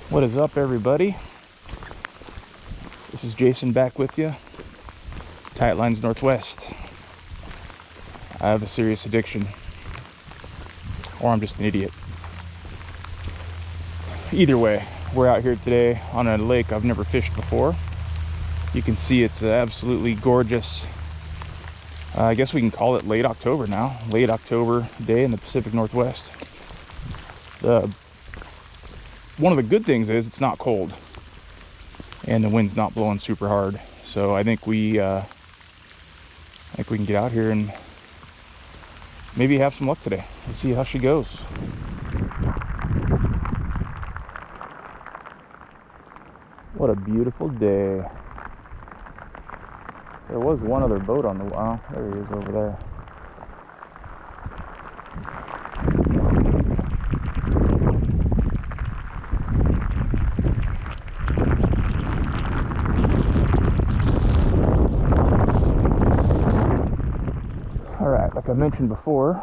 What is up, everybody? This is Jason back with you. Tightlines Northwest. I have a serious addiction, or I'm just an idiot. Either way, we're out here today on a lake I've never fished before. You can see it's absolutely gorgeous. I guess we can call it late October now. Late October day in the Pacific Northwest. One of the good things is it's not cold and the wind's not blowing super hard. So I think we can get out here and maybe have some luck today. Let's see how she goes. What a beautiful day. There was one other boat on the wow. There he is over there. Alright, like I mentioned before,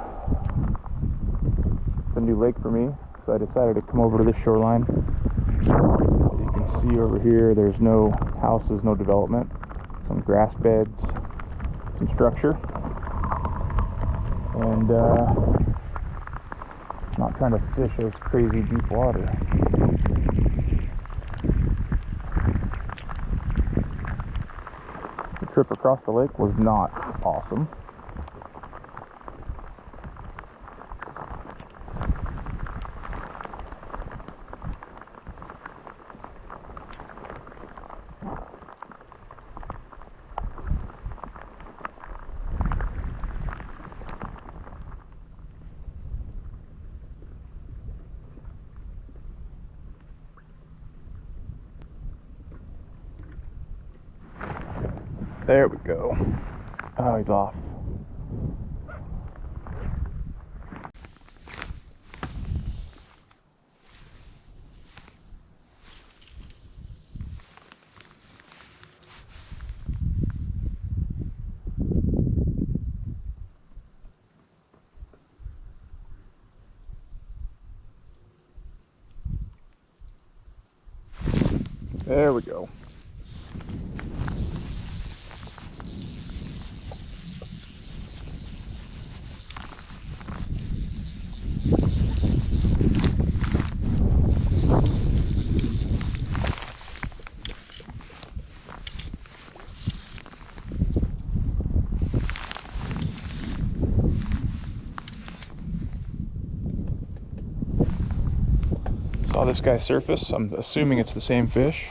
it's a new lake for me, so I decided to come over to this shoreline. As you can see over here, there's no houses, no development, some grass beds, some structure, and not trying to fish this crazy deep water. The trip across the lake was not awesome. There we go. Oh, he's off. There we go. Saw this guy surface. I'm assuming it's the same fish.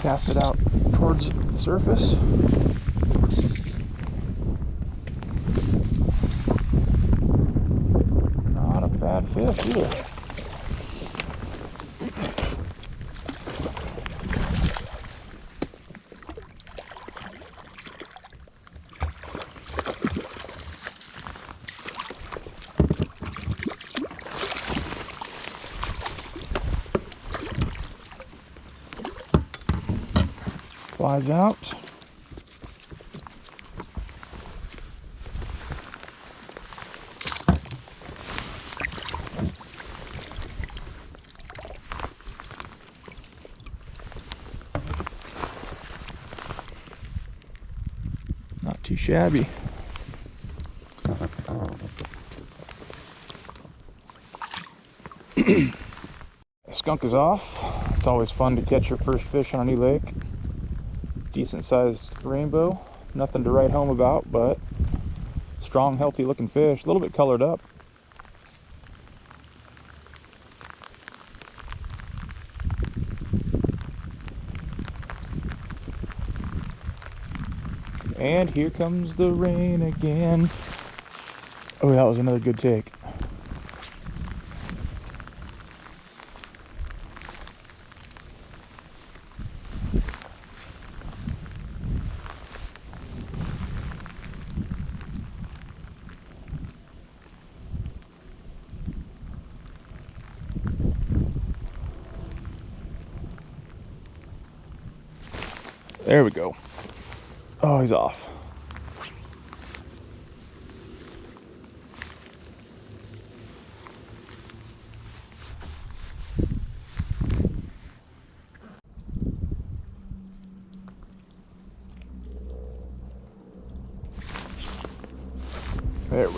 Cast it out towards the surface. Not a bad fish either. Flies out. Not too shabby. The skunk is off. It's always fun to catch your first fish on a new lake. Decent sized rainbow, nothing to write home about, but strong, healthy looking fish, a little bit colored up. And here comes the rain again. Oh, that was another good take. There we go. Oh, he's off.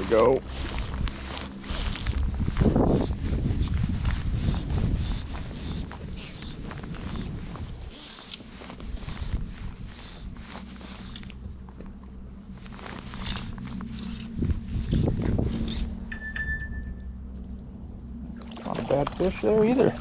we go. Not a bad fish there either.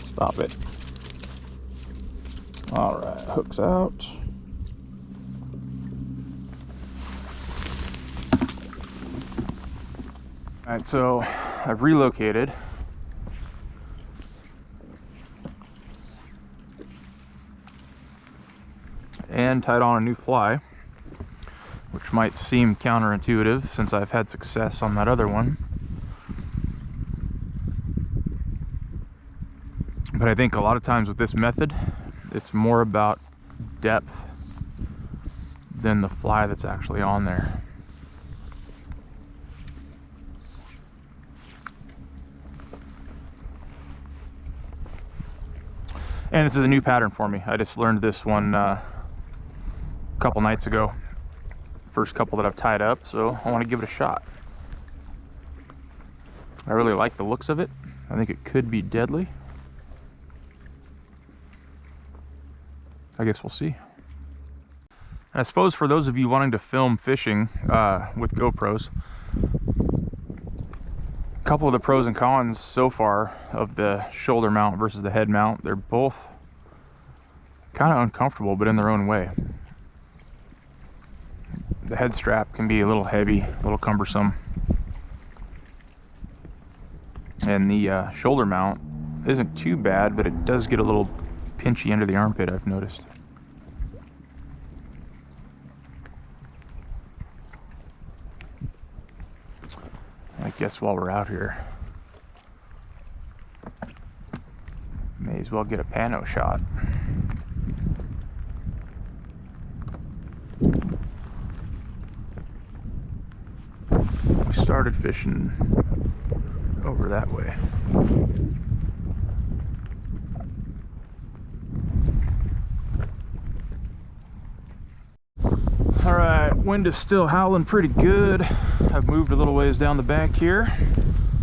Stop it. All right, hook's out. All right, so I've relocated. And tied on a new fly, which might seem counterintuitive since I've had success on that other one. But I think a lot of times with this method, it's more about depth than the fly that's actually on there. And this is a new pattern for me. I just learned this one a couple nights ago. First couple that I've tied up, so I want to give it a shot. I really like the looks of it. I think it could be deadly. I guess we'll see. And I suppose for those of you wanting to film fishing with GoPros, a couple of the pros and cons so far of the shoulder mount versus the head mount, they're both kind of uncomfortable, but in their own way. The head strap can be a little heavy, a little cumbersome. And the shoulder mount isn't too bad, but it does get a little pinchy under the armpit, I've noticed. I guess while we're out here, may as well get a pano shot. We started fishing over that way. All right, wind is still howling pretty good. I've moved a little ways down the bank here.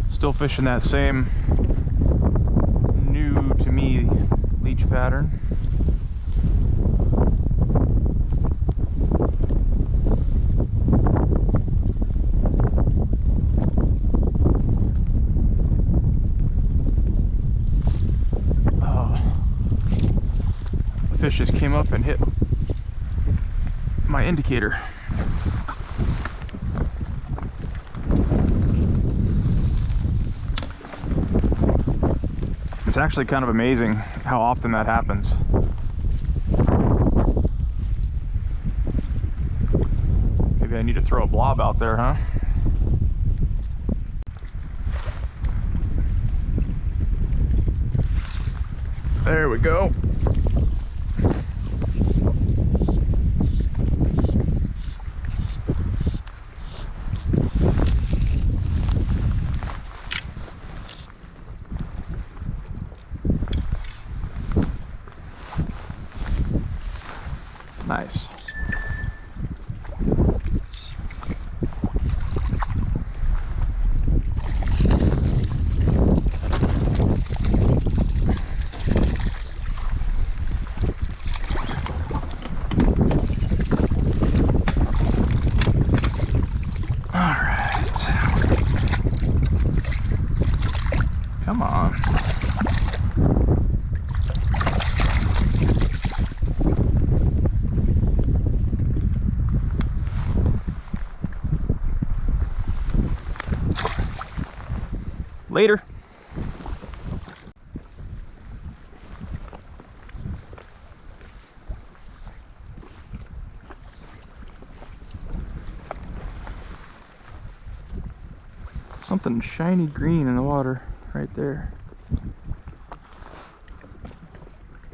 Still fishing that same new to me leech pattern. The fish just came up and hit my indicator. It's actually kind of amazing how often that happens. Maybe I need to throw a blob out there, huh? There we go. Nice. All right. Come on. Later. Something shiny green in the water right there. I don't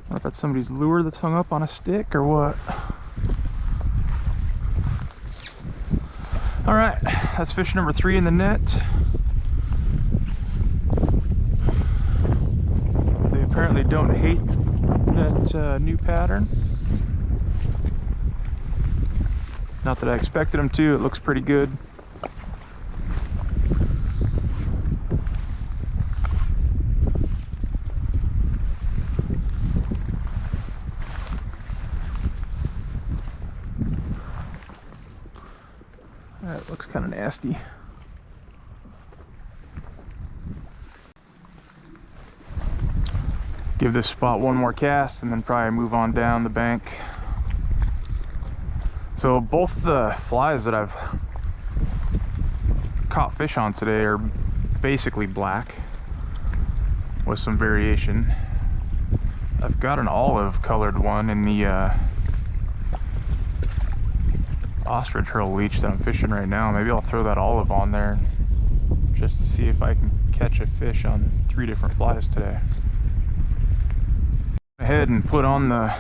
know if that's somebody's lure that's hung up on a stick or what. All right, that's fish number 3 in the net. They apparently don't hate that new pattern. Not that I expected them to. It looks pretty good. That looks kind of nasty. Give this spot one more cast and then probably move on down the bank. So both the flies that I've caught fish on today are basically black with some variation. I've got an olive colored one in the ostrich hurl leech that I'm fishing right now. Maybe I'll throw that olive on there just to see if I can catch a fish on 3 different flies today. Ahead and put on the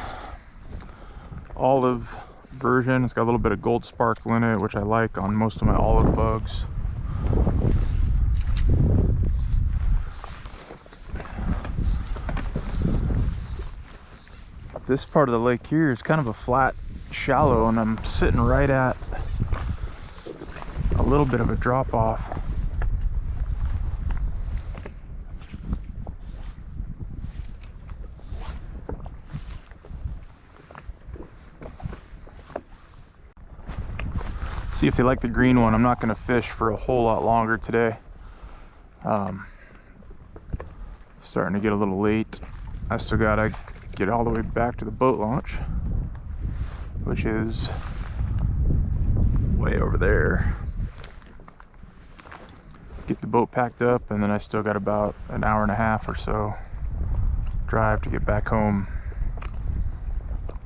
olive version. It's got a little bit of gold sparkle in it, which I like on most of my olive bugs. This part of the lake here is kind of a flat, shallow, and I'm sitting right at a little bit of a drop off. See if they like the green one. I'm not going to fish for a whole lot longer today. Starting to get a little late. I still gotta get all the way back to the boat launch, which is way over there. Get the boat packed up, and then I still got about an hour and a half or so drive to get back home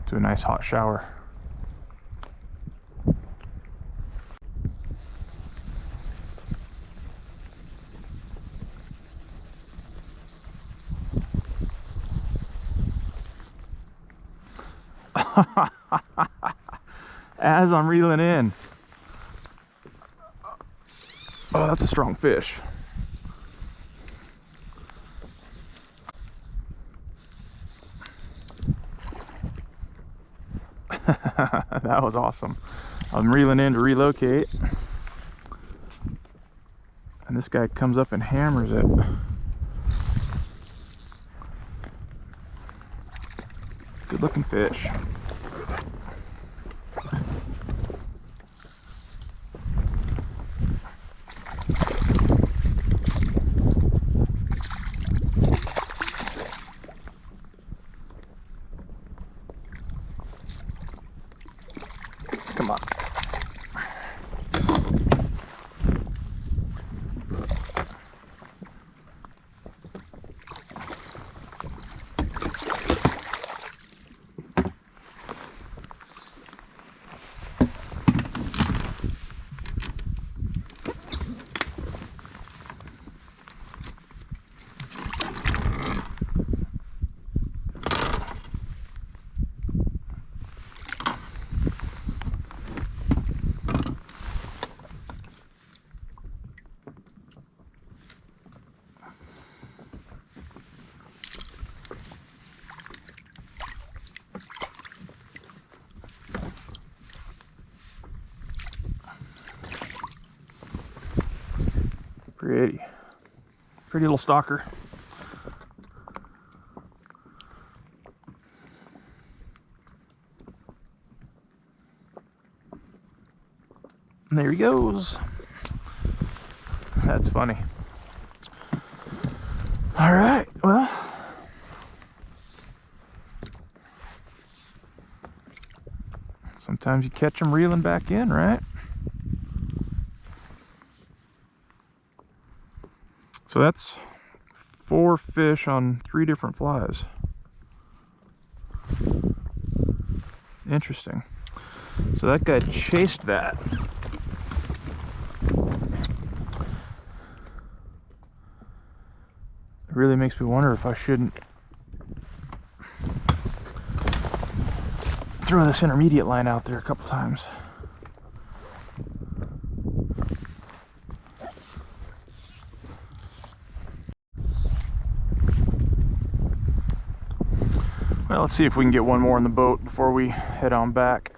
to a nice hot shower. As I'm reeling in. Oh, that's a strong fish. That was awesome. I'm reeling in to relocate, and this guy comes up and hammers it. Good looking fish. Come on. Pretty little stalker. And there he goes. That's funny. All right, well, sometimes you catch them reeling back in, right? So that's 4 fish on 3 different flies. Interesting. So that guy chased that. really makes me wonder if I shouldn't throw this intermediate line out there a couple times. Well, let's see if we can get one more in the boat before we head on back.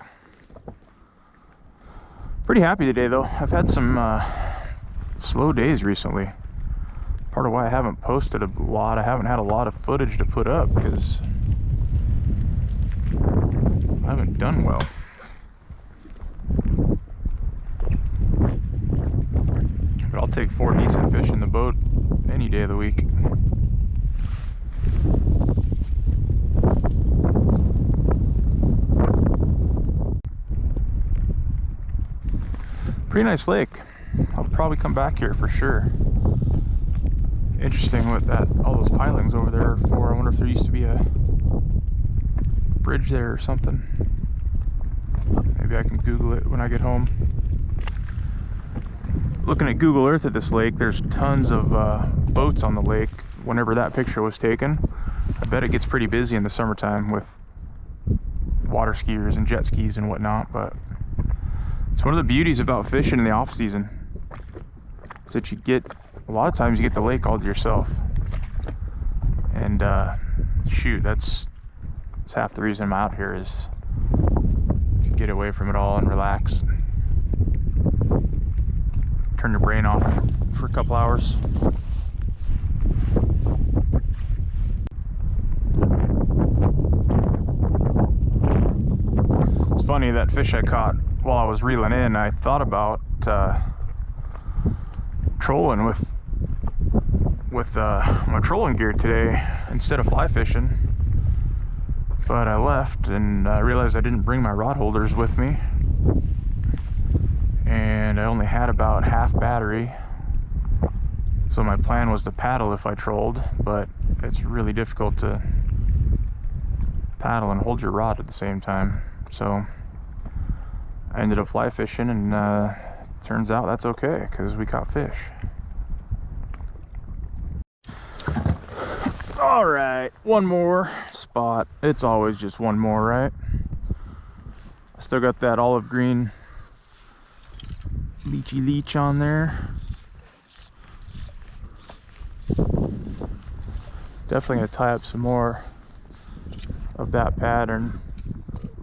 Pretty happy today though. I've had some slow days recently. Part of why I haven't posted a lot. I haven't had a lot of footage to put up because I haven't done well. But I'll take 4 decent fish in the boat any day of the week. Pretty nice lake. I'll probably come back here for sure. Interesting what all those pilings over there are for. I wonder if there used to be a bridge there or something. Maybe I can Google it when I get home. Looking at Google Earth at this lake, there's tons of boats on the lake whenever that picture was taken. I bet it gets pretty busy in the summertime with water skiers and jet skis and whatnot, but it's one of the beauties about fishing in the off season is that you get, a lot of times you get the lake all to yourself. And shoot, that's half the reason I'm out here, is to get away from it all and relax. Turn your brain off for a couple hours. It's funny, that fish I caught while I was reeling in, I thought about trolling with my trolling gear today instead of fly fishing, but I left and I realized I didn't bring my rod holders with me, and I only had about half battery, so my plan was to paddle if I trolled, but it's really difficult to paddle and hold your rod at the same time, so I ended up fly fishing, and turns out that's okay because we caught fish. All right, one more spot. It's always just one more, right? I still got that olive green leechy leech on there. Definitely gonna tie up some more of that pattern.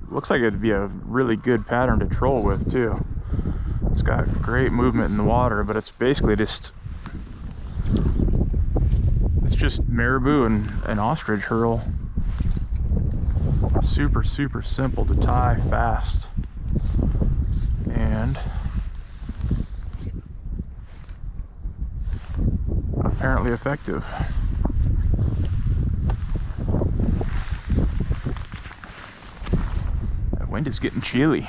Looks like it'd be a really good pattern to troll with too. It's got great movement in the water, but it's basically just marabou and ostrich herl. Super simple to tie, fast, and apparently effective. That wind is getting chilly.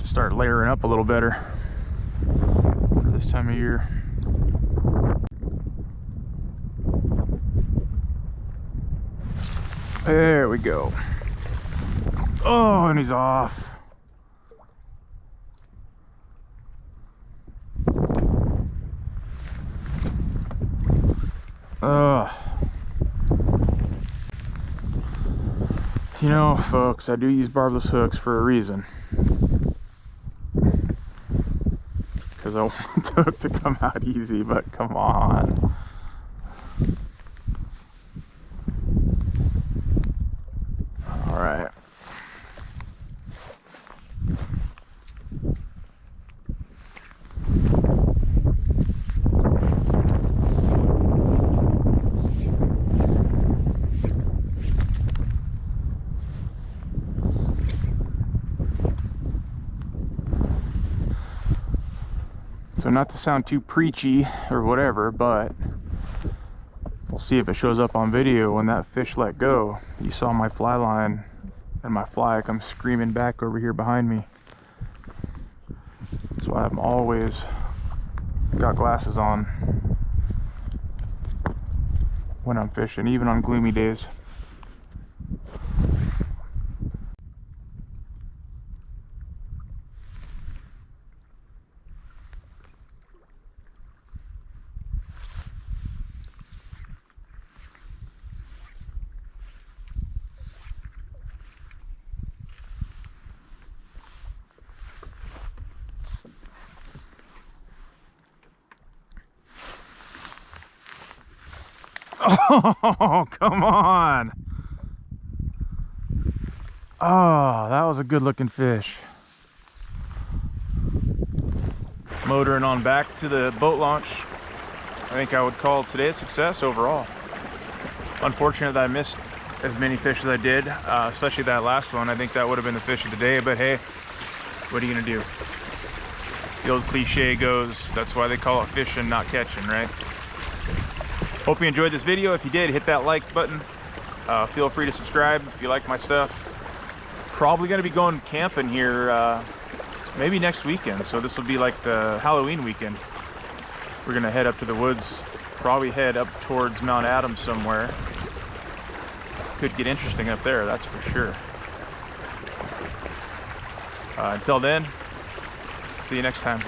Start layering up a little better for this time of year. There we go. Oh, and he's off. You know, folks, I do use barbless hooks for a reason. Because I want the hook to come out easy, but come on. All right. So not to sound too preachy or whatever, but we'll see if it shows up on video when that fish let go. You saw my fly line and my fly come screaming back over here behind me. That's why I'm always got glasses on when I'm fishing, even on gloomy days. Oh, come on. Oh, that was a good looking fish. Motoring on back to the boat launch. I think I would call today a success overall. Unfortunate that I missed as many fish as I did, especially that last one. I think that would have been the fish of the day, but hey, what are you gonna do? The old cliche goes, that's why they call it fishing, not catching, right? Hope you enjoyed this video. If you did, hit that like button. Feel free to subscribe if you like my stuff. Probably gonna be going camping here maybe next weekend, so this will be like the Halloween weekend. We're gonna head up to the woods, probably head up towards Mount Adams somewhere. Could get interesting up there, that's for sure. Until then, see you next time.